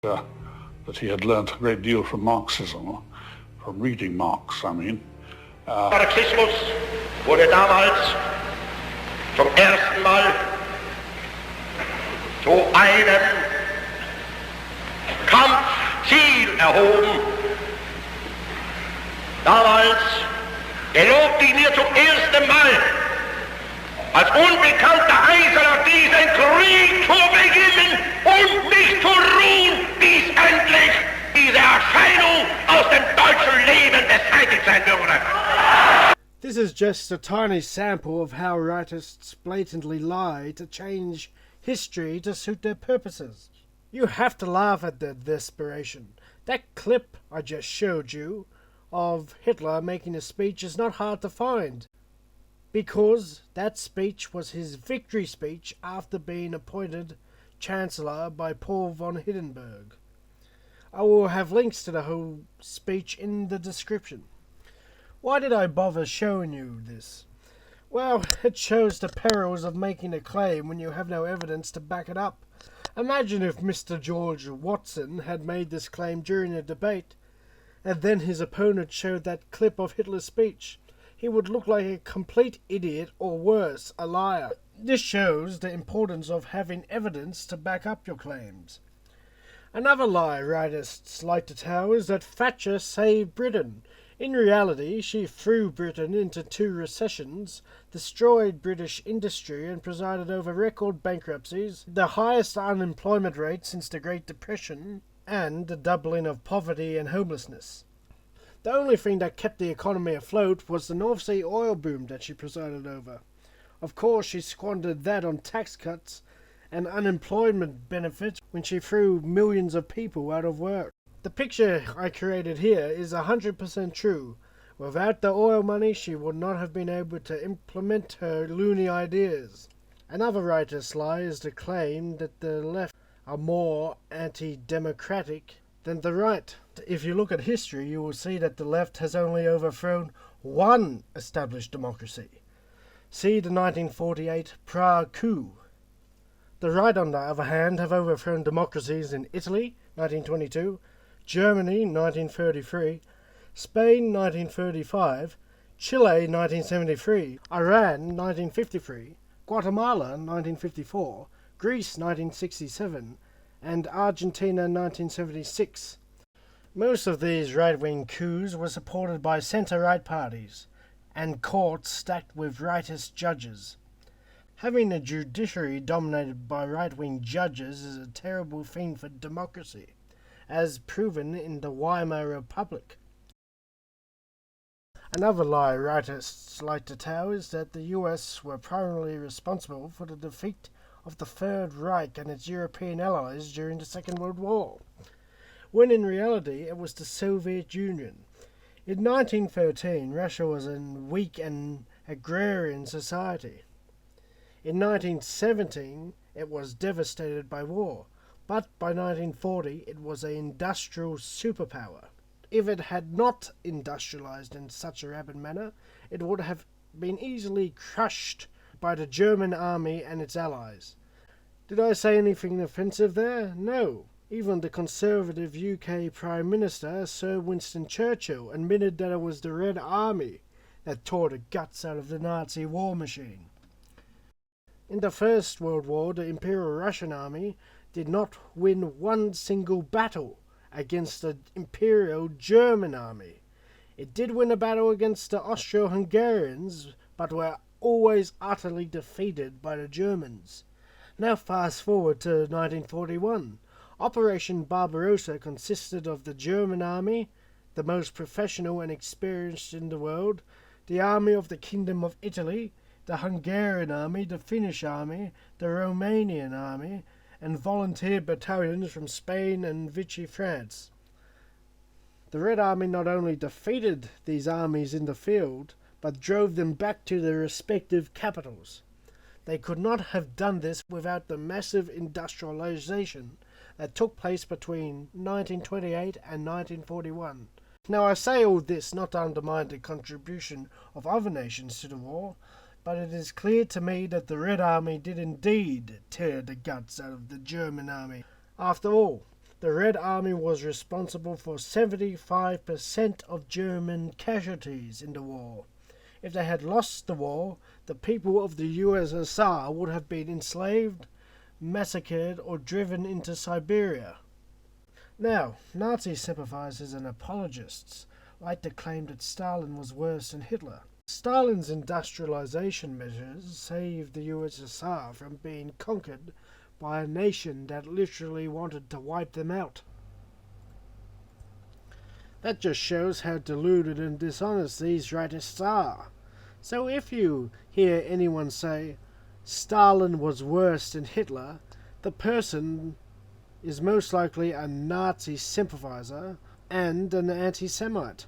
that he had learnt a great deal from Marxism, from reading Marx, I mean. Marxismus wurde damals zum ersten Mal zu einem Kampfziel erhoben. Damals gelobte ich mir zum ersten Mal als unbekannter Eiserner diesen Krieg zu beginnen und nicht zu ruhen, bis endlich diese Erscheinung aus dem deutschen Leben beseitigt sein würde. This is just a tiny sample of how rightists blatantly lie to change history to suit their purposes. You have to laugh at their desperation. That clip I just showed you of Hitler making a speech is not hard to find, because that speech was his victory speech after being appointed Chancellor by Paul von Hindenburg. I will have links to the whole speech in the description. Why did I bother showing you this? Well, it shows the perils of making a claim when you have no evidence to back it up. Imagine if Mr. George Watson had made this claim during a debate, and then his opponent showed that clip of Hitler's speech. He would look like a complete idiot, or worse, a liar. This shows the importance of having evidence to back up your claims. Another lie rightists like to tell is that Thatcher saved Britain. In reality, she threw Britain into 2 recessions, destroyed British industry and presided over record bankruptcies, the highest unemployment rate since the Great Depression, and the doubling of poverty and homelessness. The only thing that kept the economy afloat was the North Sea oil boom that she presided over. Of course, she squandered that on tax cuts and unemployment benefits when she threw millions of people out of work. The picture I created here is 100% true. Without the oil money, she would not have been able to implement her loony ideas. Another rightist lie is the claim that the left are more anti-democratic than the right. If you look at history, you will see that the left has only overthrown one established democracy. See the 1948 Prague coup. The right, on the other hand, have overthrown democracies in Italy, 1922, Germany, 1933, Spain, 1935, Chile, 1973, Iran, 1953, Guatemala, 1954, Greece, 1967, and Argentina, 1976. Most of these right-wing coups were supported by centre-right parties, and courts stacked with rightist judges. Having a judiciary dominated by right-wing judges is a terrible thing for democracy, as proven in the Weimar Republic. Another lie rightists like to tell is that the US were primarily responsible for the defeat of the Third Reich and its European allies during the Second World War, when in reality it was the Soviet Union. In 1913, Russia was a weak and agrarian society. In 1917, it was devastated by war, but by 1940 it was an industrial superpower. If it had not industrialized in such a rapid manner, it would have been easily crushed by the German army and its allies. Did I say anything offensive there? No. Even the conservative UK Prime Minister, Sir Winston Churchill, admitted that it was the Red Army that tore the guts out of the Nazi war machine. In the First World War, the Imperial Russian Army did not win one single battle against the Imperial German Army. It did win a battle against the Austro-Hungarians, but were always utterly defeated by the Germans. Now fast forward to 1941. Operation Barbarossa consisted of the German army, the most professional and experienced in the world, the army of the Kingdom of Italy, the Hungarian army, the Finnish army, the Romanian army, and volunteer battalions from Spain and Vichy France. The Red Army not only defeated these armies in the field, but drove them back to their respective capitals. They could not have done this without the massive industrialization that took place between 1928 and 1941. Now I say all this not to undermine the contribution of other nations to the war, but it is clear to me that the Red Army did indeed tear the guts out of the German army. After all, The Red Army was responsible for 75% of German casualties in the war. If they had lost the war, the people of the USSR would have been enslaved, massacred, or driven into Siberia. Now, Nazi sympathizers and apologists like to claim that Stalin was worse than Hitler. Stalin's industrialization measures saved the USSR from being conquered by a nation that literally wanted to wipe them out. That just shows how deluded and dishonest these rightists are. So if you hear anyone say, Stalin was worse than Hitler, the person is most likely a Nazi sympathizer and an anti-Semite.